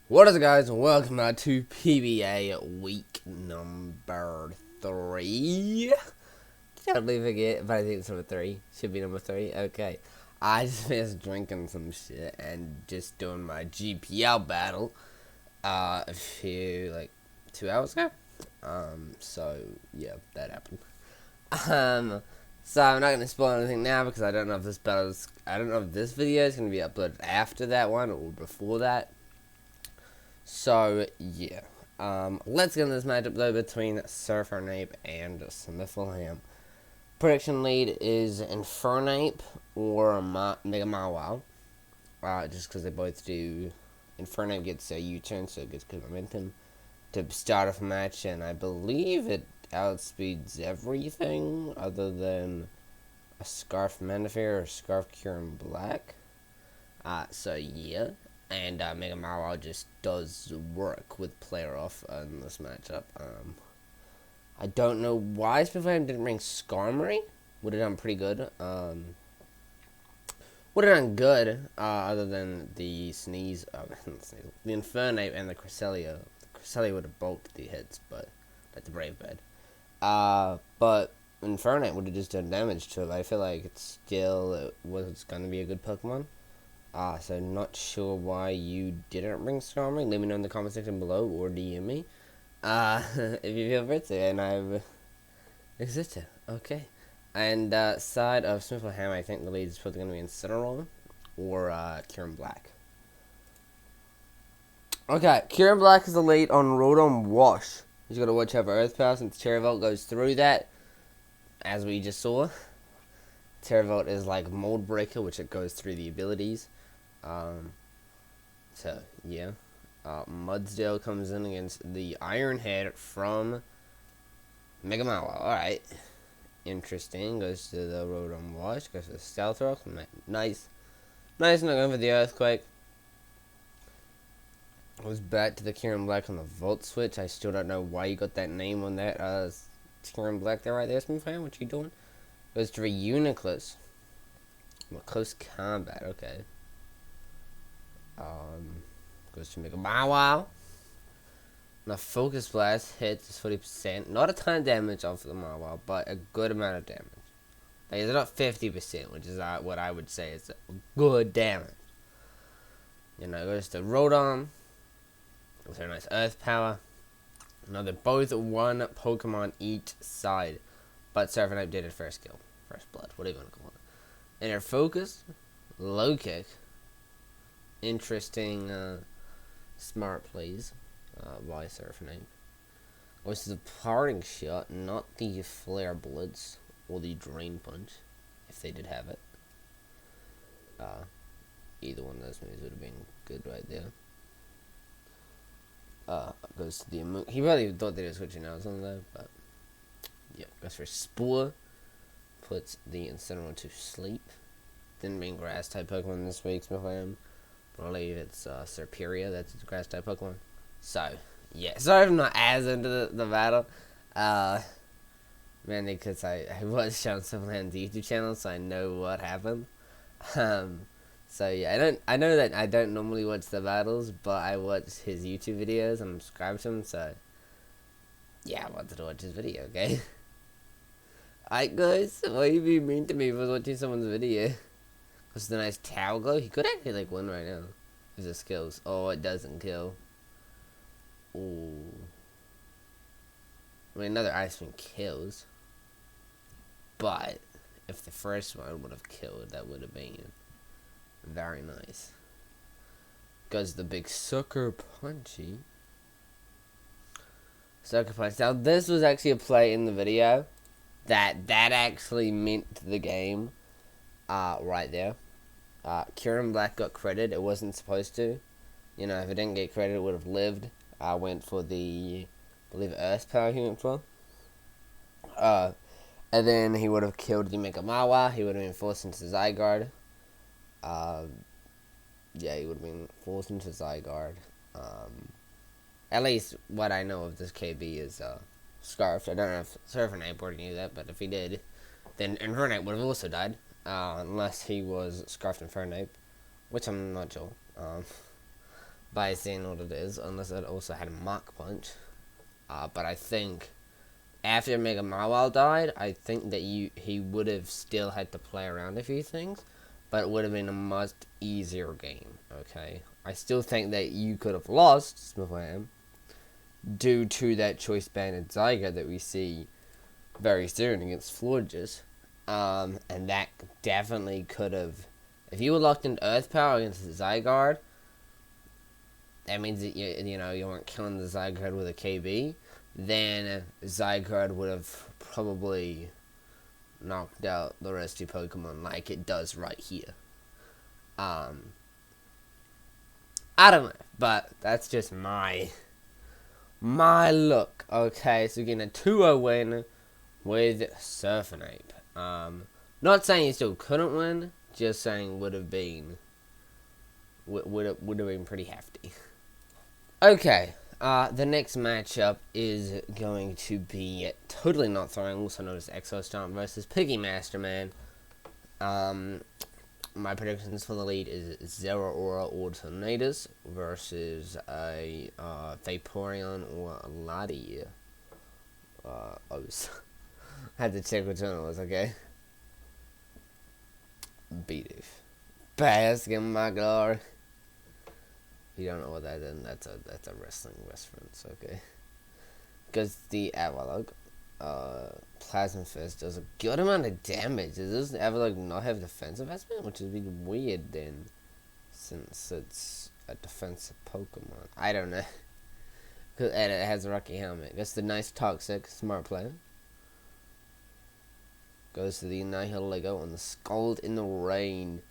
What is it, guys? Welcome back to PBA week number 3. Totally forget, but I think it's number 3. Should be number 3. Okay. I just finished drinking some shit and just doing my GPL battle a few, 2 hours ago. So, yeah, that happened. So I'm not going to spoil anything now because I don't know if this video is going to be uploaded after that one or before that. So, yeah. Let's get into this matchup, though, between Surfernape and Smithilham. Prediction lead is Infernape or Mega Mawile. Just because they both do. Infernape gets a U-turn, so it gets good momentum to start off a match, and I believe it outspeeds everything other than a Scarf Manaphy or Scarf Cure in Black. So, yeah. And Mega Mawile just does work with player off in this matchup. I don't know why Smithilham didn't bring Skarmory. Would have done pretty good. Would have done good, other than the Sneeze, the Infernape and the Cresselia. The Cresselia would have bulked the hits, but like the Brave Bird. But Infernape would have just done damage to it. I feel like it was going to be a good Pokemon. So not sure why you didn't bring Skarmory. Let me know in the comment section below or DM me. If you feel free to, and I've existed. Okay. And side of Smithilham, I think the lead is probably going to be Incineroar or Kieran Black. Okay, Kieran Black is the lead on Rotom Wash. He's got to watch out for Earth Power since Terra Volt goes through that, as we just saw. Terra Volt is like Mold Breaker, which it goes through the abilities. So, yeah. Mudsdale comes in against the Iron Head from Mega Mawile. Alright. Interesting. Goes to the Rotom Wash. Goes to the Stealth Rock. Nice. Nice, not going for the Earthquake. Goes back to the Kieran Black on the Volt Switch. I still don't know why you got that name on that. Kieran Black there, right there, Smithilham. What you doing? Goes to Reuniclus. Close combat, okay. Goes to Mega Mawile. Now Focus Blast hits is 40%. Not a ton of damage off the Mawile, but a good amount of damage. Like, it's not 50%, which is what I would say is good damage. You know, goes to Rotom. Goes a nice Earth Power. Now they're both one Pokemon each side. But Surfernape did it first kill. First blood. What do you want to call it? Inner Focus. Low Kick. Interesting, smart plays by Surfernape. Goes to the Parting Shot, not the Flare Blitz or the Drain Punch, if they did have it. Either one of those moves would have been good right there. Goes to the he probably thought they were switching out something though, but yeah, goes for Spore. Puts the Incineroar to sleep. Didn't bring Grass type Pokemon this week, Smithilham. I believe it's Serperior, that's its Grass type Pokemon. So, yeah, sorry if I'm not as into the battle. Mainly because I was showing Smithilham's YouTube channel, so I know what happened. So yeah, I know that I don't normally watch the battles, but I watch his YouTube videos and I'm subscribed to him, so yeah, I wanted to watch his video, okay? Alright guys, why are you being mean to me for watching someone's video? What's the nice Tower Glow? He could actually win right now. With his skills. Oh, it doesn't kill. Ooh. I mean, another Ice Beam kills. But if the first one would have killed, that would have been very nice. Goes the big Sucker Punchy. Sucker Punch. Now, this was actually a play in the video that actually meant the game. Right there. Kieran Black got credit. It wasn't supposed to. You know, if it didn't get credit, it would have lived. I went for the, I believe, Earth Power he went for. And then he would have killed the Mega Mawile. He would have been forced into Zygarde. Yeah, he would have been forced into Zygarde. At least what I know of this KB is Scarfed. I don't know if Surfernape already knew that, but if he did, then Infernape would have also died. Unless he was Scarfed Infernape, which I'm not sure. by seeing what it is, unless it also had a Mach Punch. But I think after Mega Mawile died, I think that he would have still had to play around a few things, but it would have been a much easier game, okay? I still think that you could have lost Smithwam due to that choice banded Zygarde that we see very soon against Florges. And that definitely could have... If you were locked into Earth Power against the Zygarde, that means that you weren't killing the Zygarde with a KB, then Zygarde would have probably knocked out the rest of your Pokemon like it does right here. I don't know, but that's just my look. Okay, so we're getting a 2-0 win with Surfinape. Not saying he still couldn't win, just saying would have been pretty hefty. Okay, the next matchup is going to be Totally Not Throwing, also known as Exostomp versus Piggy Master Man. My predictions for the lead is Zeraora or Tornadus versus a Vaporeon or Lati. Had to check which one it was, okay? Bidoof. Bask in my glory. If you don't know what that is, that's a wrestling reference, okay? Because the Avalok, Plasma Fist does a good amount of damage. Does this Avalok not have defensive aspect? Which would be weird then, since it's a defensive Pokemon. I don't know. And it has a Rocky Helmet. That's the nice Toxic, smart play. Goes to the Nihilego on the Scald in the Rain.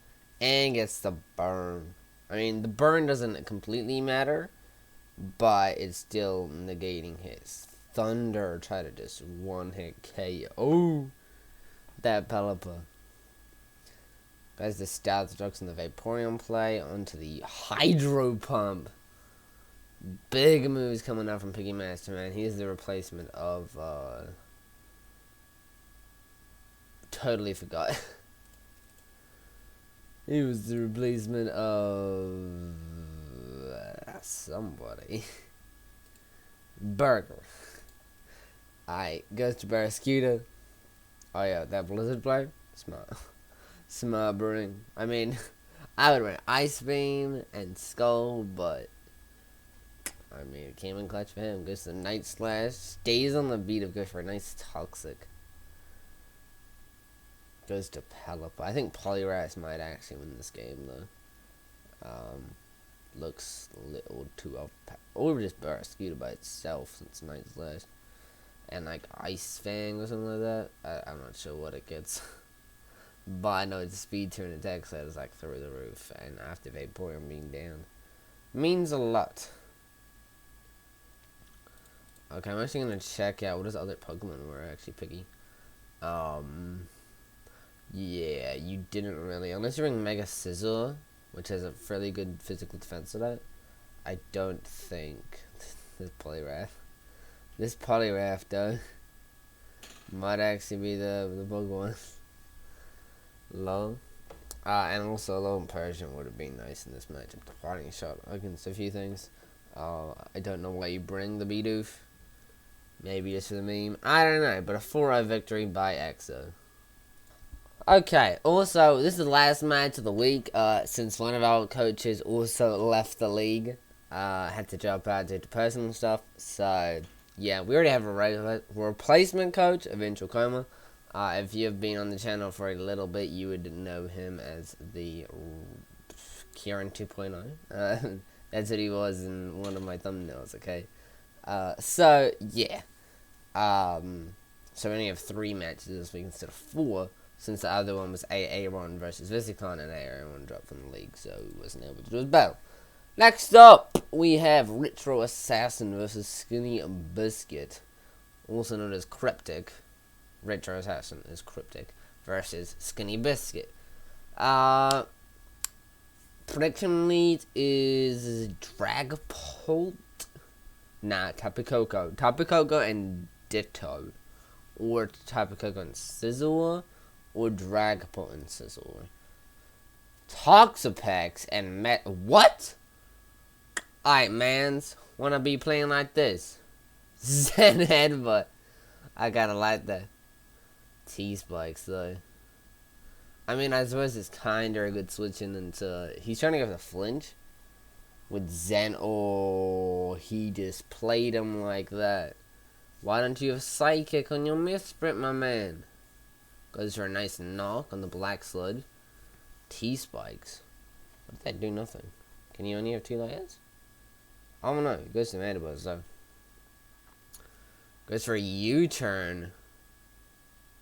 And gets the burn. I mean, the burn doesn't completely matter, but it's still negating his Thunder. Try to just one-hit KO that Pelipper. Guys, the Stout Destruction, the Vaporeon play onto the Hydro Pump. Big moves coming out from Piggy Master Man. He's the replacement of totally forgot. He was the replacement of somebody. Burger. Alright, goes to Barraskewda. Oh yeah, that Blizzard play? Smart. Smart brewing. I mean, I would run Ice Beam and Skull, but I mean, it came in clutch for him. Goes to Night Slash. Stays on the beat of good for a nice Toxic. Goes to Pelipper. I think Poliwrath might actually win this game, though. Looks a little too overpowered. Or just Barraskewda by itself, since Night Slash. And, like, Ice Fang or something like that. I'm not sure what it gets. But I know its speed to an attack set is, like, through the roof. And after Vaporeon being down means a lot. Okay, I'm actually going to check out what his other Pokemon were actually Piggy. Yeah, you didn't really, unless you're in Mega Scizor, which has a fairly good physical defense to that. I don't think this Poliwrath though might actually be the Pokemon. Lol. And also Alolan Persian would have been nice in this matchup. The fighting shot against a few things. I don't know why you bring the Bidoof. Maybe just for the meme. I don't know, but a 4-0 victory by Exo. Okay, also, this is the last match of the week, since one of our coaches also left the league. Had to jump out due to personal stuff, so, yeah, we already have a replacement coach, Eventual Coma. If you've been on the channel for a little bit, you would know him as the Kieran 2.0. That's what he was in one of my thumbnails, okay? So, yeah. So we only have 3 matches this week instead of 4. Since the other one was Aaron versus Visicon, and Aaron dropped from the league, so he wasn't able to do his battle. Next up, we have Retro Assassin versus Skinny Biscuit, also known as Cryptic. Retro Assassin is Cryptic versus Skinny Biscuit. Prediction lead is Dragapult. Nah, Tapu Koko. Tapu Koko and Ditto. Or Tapu Koko and Scizor. Or Dragapult and Scizor. Toxapex and What? Alright, mans. Wanna be playing like this? Zen headbutt. I gotta like that. T-spikes, though. I mean, I suppose it's kinda a good switching into... He's trying to go for the flinch. With Zen. Oh, he just played him like that. Why don't you have Psychic on your Misprint, my man? Goes for a nice knock on the Black Sludge. T-spikes. What did that do? Nothing. Can you only have 2 layers? I don't know. It goes to Mandibles, though. Goes for a U-turn.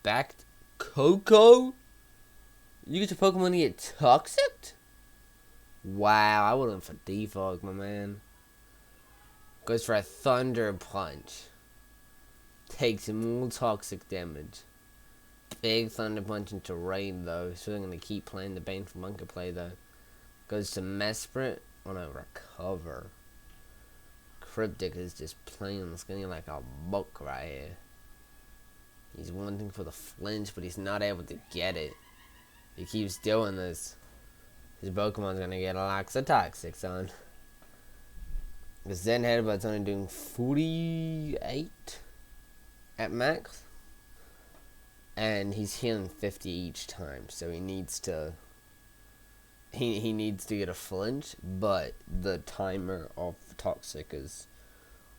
Back Coco? You get your Pokemon to get Toxic? Wow, I would've went for Defog, my man. Goes for a Thunder Punch. Takes more Toxic damage. Big Thunder Punch into Rain, though. So I'm gonna keep playing the Baneful Monkey play, though. Goes to Mesprit. Oh no, Recover. Cryptic is just playing Skinny like a book right here. He's wanting for the flinch, but he's not able to get it. He keeps doing this. His Pokemon's gonna get lots of Toxics on. The Zen Headbutt's only doing 48 at max. And he's healing 50 each time, so he needs to... He needs to get a flinch, but the timer of Toxic is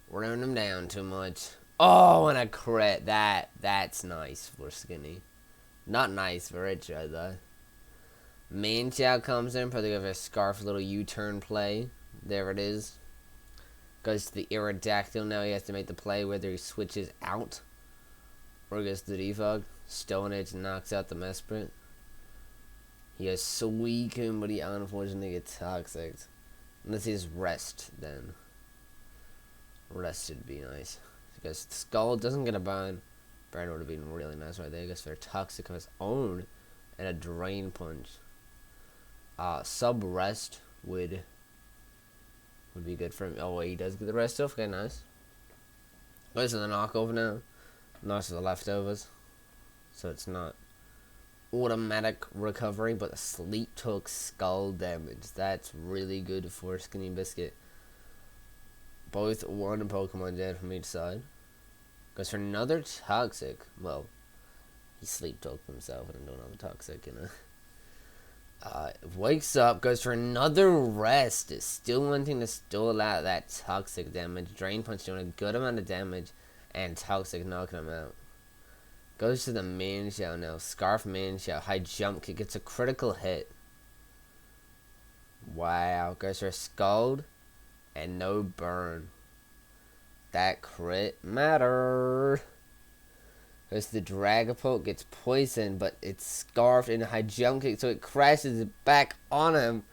running him down too much. Oh, and a crit. That's nice for Skinny. Not nice for Richo, though. Manchow comes in, probably give a Scarf little U-turn play. There it is. Goes to the Aerodactyl. Now he has to make the play whether he switches out or goes to the Defog. Stone Edge knocks out the Mesprit. He has Suicune, but he unfortunately gets Toxic. Unless he's Rest, then. Rest would be nice. Because Skull doesn't get a burn. Burn would have been really nice right there. He goes for a Toxic of his own. And a Drain Punch. Sub Rest would be good for him. Oh, he does get the rest off. Okay, nice. Goes to the knockover now. Knocks to the leftovers. So it's not automatic recovery, but the Sleep took Skull damage. That's really good for Skinny Biscuit. Both one Pokemon dead from each side. Goes for another Toxic. Well, he Sleep took himself and another Toxic, you know. Wakes up, goes for another Rest. Is still wanting to still allow that Toxic damage. Drain Punch doing a good amount of damage, and Toxic knocking him out. Goes to the Manchow now. Scarf Manchow. High Jump Kick. Gets a critical hit. Wow. Goes for a Scald. And no burn. That crit mattered. Goes to the Dragapult. Gets poisoned. But it's Scarfed in a High Jump Kick. So it crashes back on him.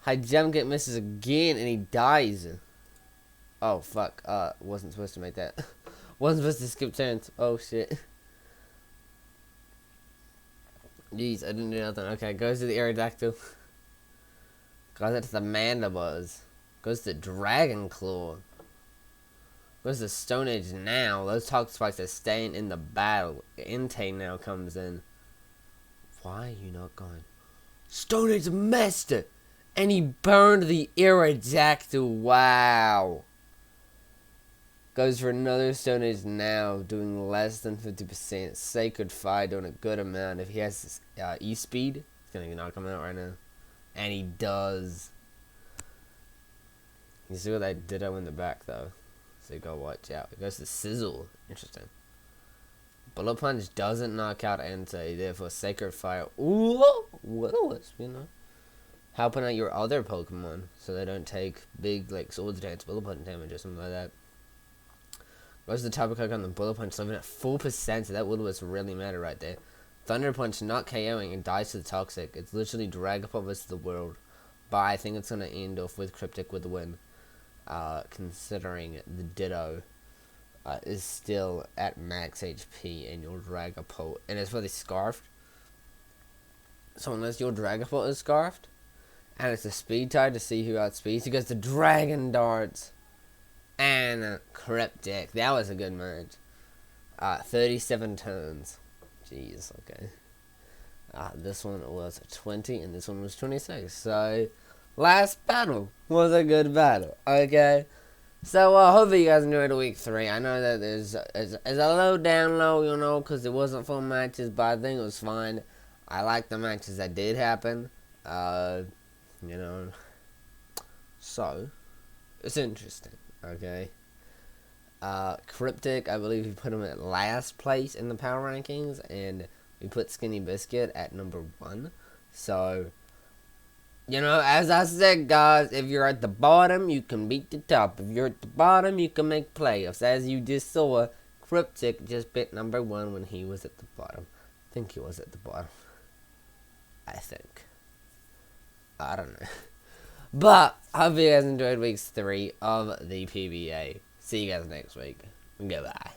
High Jump Kick misses again. And he dies. Oh, fuck. Wasn't supposed to make that. Wasn't supposed to skip turns. Oh, shit. Jeez, I didn't do nothing. Okay, goes to the Aerodactyl. Goes to the Mandibuzz. Goes to Dragon Claw. Goes to Stone Edge now. Those Toxic Spikes are staying in the battle. Entei now comes in. Why are you not going? Stone Edge messed it! And he burned the Aerodactyl. Wow. Goes for another Stone Edge now, doing less than 50%. Sacred Fire doing a good amount. If he has his, E-Speed, it's going to knock him out right now. And he does. You see what I Ditto in the back, though. So you gotta watch out. It goes to Sizzle. Interesting. Bullet Punch doesn't knock out Entei, therefore Sacred Fire. Ooh, what a wisp, you know. Helping out your other Pokemon so they don't take big, like, Swords Dance Bullet Punch damage or something like that. Goes to the Tapu Koko on the Bullet Punch, living at 4%, so that Will-O-Wisp really matter right there. Thunder Punch not KOing and dies to the Toxic. It's literally Dragapult versus the world. But I think it's going to end off with Cryptic with the win. Considering the Ditto is still at max HP and your Dragapult. And it's really Scarfed. So unless your Dragapult is Scarfed, and it's a speed tie to see who outspeeds, he goes to Dragon Darts. And Cryptic. That was a good match. 37 turns. Jeez, okay. This one was 20 and this one was 26. So last battle was a good battle. Okay. So, hopefully you guys enjoyed week 3. I know that it's a low down low, you know, because it wasn't full matches, but I think it was fine. I like the matches that did happen. You know, so, it's interesting, okay? Cryptic, I believe we put him at last place in the power rankings, and we put Skinny Biscuit at number 1. So, you know, as I said, guys, if you're at the bottom, you can beat the top. If you're at the bottom, you can make playoffs. As you just saw, Cryptic just bit number 1 when he was at the bottom. I think he was at the bottom. I think. I don't know. But, I hope you guys enjoyed week 3 of the PBA. See you guys next week. Goodbye.